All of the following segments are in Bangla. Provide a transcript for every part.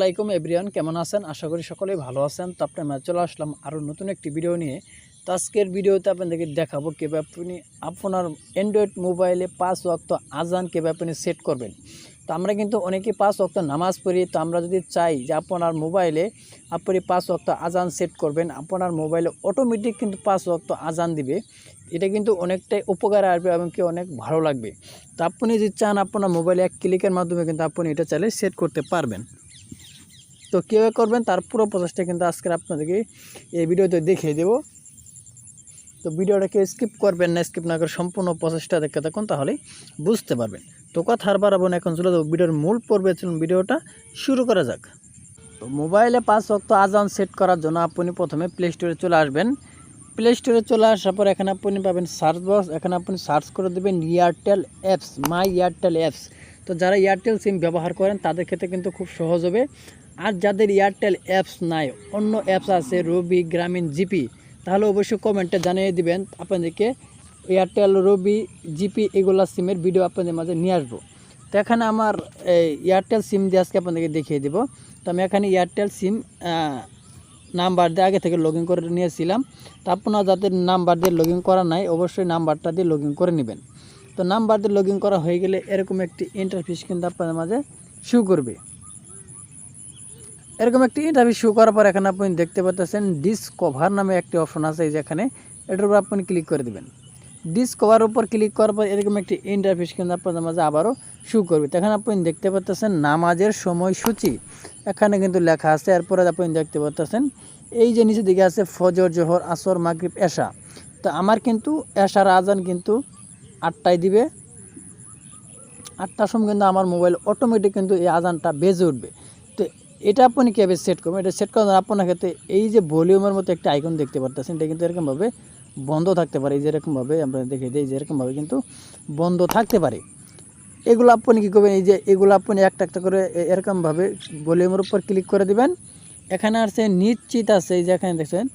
আসসালামাইকুম এভরিওয়ান, কেমন আছেন? আশা করি সকলেই ভালো আছেন। তো আপনার মাঝে চলে আসলাম আরও নতুন একটি ভিডিও নিয়ে। তো আজকের ভিডিওতে আপনাদেরকে দেখাবো কীভাবে আপনি আপনার অ্যান্ড্রয়েড মোবাইলে 5 ওয়াক্ত আজান কীভাবে আপনি সেট করবেন। তো আমরা কিন্তু অনেকেই 5 ওয়াক্ত নামাজ পড়ি। তো আমরা যদি চাই যে আপনার মোবাইলে আপনি 5 ওয়াক্ত আজান সেট করবেন, আপনার মোবাইলে অটোমেটিক কিন্তু 5 ওয়াক্ত আজান দিবে। এটা কিন্তু অনেকটাই উপকার আসবে এবং কি অনেক ভালো লাগবে। তো আপনি যদি চান আপনার মোবাইলে এক ক্লিকের মাধ্যমে কিন্তু আপনি এটা চাইলে সেট করতে পারবেন। তো কীভাবে করবেন তার পুরো প্রসেসটা কিন্তু আজকে আপনাদেরকে এই ভিডিওতে দেখিয়ে দেব। তো ভিডিওটাকে স্কিপ করবেন না, স্কিপ না করে সম্পূর্ণ প্রসেসটা দেখতে থাকুন, তাহলেই বুঝতে পারবেন। তো কথা আর বাড়াবো না, এখন চলে যাবো ভিডিওর মূল পর্বে। চলুন ভিডিওটা শুরু করা যাক। তো মোবাইলে 5 ওয়াক্ত আজান সেট করার জন্য আপনি প্রথমে প্লে স্টোরে চলে আসবেন। প্লে স্টোরে চলে আসার পর এখানে আপনি পাবেন সার্চ বক্স। এখানে আপনি সার্চ করে দেবেন এয়ারটেল অ্যাপস, মাই এয়ারটেল অ্যাপস। তো যারা এয়ারটেল সিম ব্যবহার করেন তাদের ক্ষেত্রে কিন্তু খুব সহজ হবে। আর যাদের এয়ারটেল অ্যাপস নাই, অন্য অ্যাপস আছে রবি, গ্রামীণ, জিপি, তাহলে অবশ্যই কমেন্টে জানিয়ে দিবেন। আপনাদেরকে এয়ারটেল, রবি, জিপি এগুলা সিমের ভিডিও আপনাদের মাঝে নিয়ে আসবো। তো এখানে আমার এয়ারটেল সিম দিয়ে আজকে আপনাদেরকে দেখিয়ে দেবো। তো আমি এখানে এয়ারটেল সিম নাম্বার দিয়ে আগে থেকে লগ ইন করে নিয়েছিলাম। তো আপনারা যাদের নাম্বার দিয়ে লগ ইন করা নাই, অবশ্যই নাম্বারটা দিয়ে লগ ইন করে নেবেন। তো নাম্বার দিয়ে লগ ইন করা হয়ে গেলে এরকম একটি ইন্টারফেস কিন্তু আপনাদের মাঝে শো করবে। এরকম একটি ইন্টারফেস শো করার পর এখানে আপনি দেখতে পাচ্ছেন ডিসকভার নামে একটি অপশন আছে, এই যেখানে এটার উপর আপনি ক্লিক করে দেবেন। ডিসকভার উপর ক্লিক করার পর এরকম একটি ইন্টারফেস কিন্তু আপনাদের মাঝে আবারও শো করবে। এখানে আপনি দেখতে পাচ্ছেন নামাজের সময়সূচি এখানে কিন্তু লেখা আছে। এরপরে আপনি দেখতে পাচ্ছেন এই যে নিচের দিকে আছে ফজর, জোহর, আসর, মাগরিব, এশা। তো আমার কিন্তু এশার আজান কিন্তু 8টায় দিবে। 8টার সময় কিন্তু আমার মোবাইল অটোমেটিক কিন্তু এই আজানটা বেজে উঠবে। তো এটা আপনি কীভাবে সেট করবেন? এটা সেট করার আপনার ক্ষেত্রে এই যে ভলিউমের মতো একটা আইকন দেখতে পাচ্ছেন, এটা কিন্তু এরকমভাবে বন্ধ থাকতে পারে। এই যে এরকমভাবে আমরা দেখে দিই, যে এরকমভাবে কিন্তু বন্ধ থাকতে পারে। এগুলো আপনি কী করবেন? এই যে এগুলো আপনি একটা একটা করে এরকমভাবে ভলিউমের উপর ক্লিক করে দিবেন। এখানে আছে নিশ্চিত আছে, এই যে এখানে দেখছেন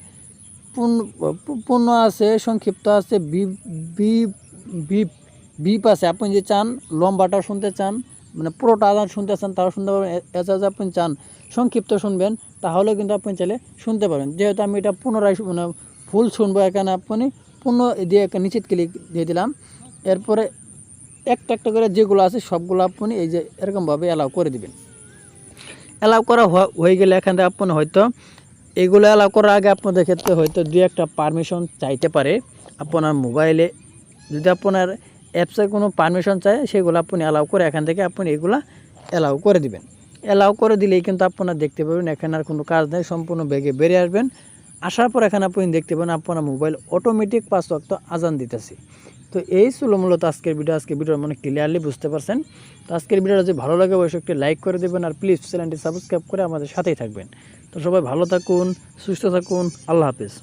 পূর্ণ আছে, সংক্ষিপ্ত আছে, বিপ আছে। আপনি যে চান লম্বাটাও শুনতে চান, মানে পুরোটা আজান শুনতে চান তাও শুনতে পারবেন। এছাড়া আপনি চান সংক্ষিপ্ত শুনবেন তাহলেও কিন্তু আপনি চাইলে শুনতে পারেন। যেহেতু আমি এটা পুনরায় মানে ফুল শুনবো, এখানে আপনি পূর্ণ দিয়ে একটা নিশ্চিত ক্লিক দিয়ে দিলাম। এরপরে একটা একটা করে যেগুলো আছে সবগুলো আপনি এই যে এরকমভাবে অ্যালাউ করে দিবেন। অ্যালাউ করা হয়ে গেলে এখান থেকে আপনি হয়তো এগুলো অ্যালাউ করার আগে আপনাদের ক্ষেত্রে হয়তো 2-1টা পারমিশন চাইতে পারে আপনার মোবাইলে। যদি আপনার অ্যাপসের কোনো পারমিশন চায় সেগুলো আপনি অ্যালাউ করে এখান থেকে আপনি এগুলা অ্যালাউ করে দিবেন। অ্যালাউ করে দিলেই কিন্তু আপনারা দেখতে পাবেন এখানে আর কোনো কাজ নেই, সম্পূর্ণ বেগে বেরিয়ে আসবেন। আসার পর এখানে আপনি দেখতে পাবেন আপনার মোবাইল অটোমেটিক 5 ওয়াক্ত আজান দিতেছে। তো এই ছিল মূলত আজকের ভিডিও। আজকের ভিডিও মানে ক্লিয়ারলি বুঝতে পারছেন। তো আজকের ভিডিওটা যদি ভালো লাগে অবশ্যই একটি লাইক করে দেবেন, আর প্লিজ চ্যানেলটি সাবস্ক্রাইব করে আমাদের সাথেই থাকবেন। তো সবাই ভালো থাকুন, সুস্থ থাকুন, আল্লাহ হাফেজ।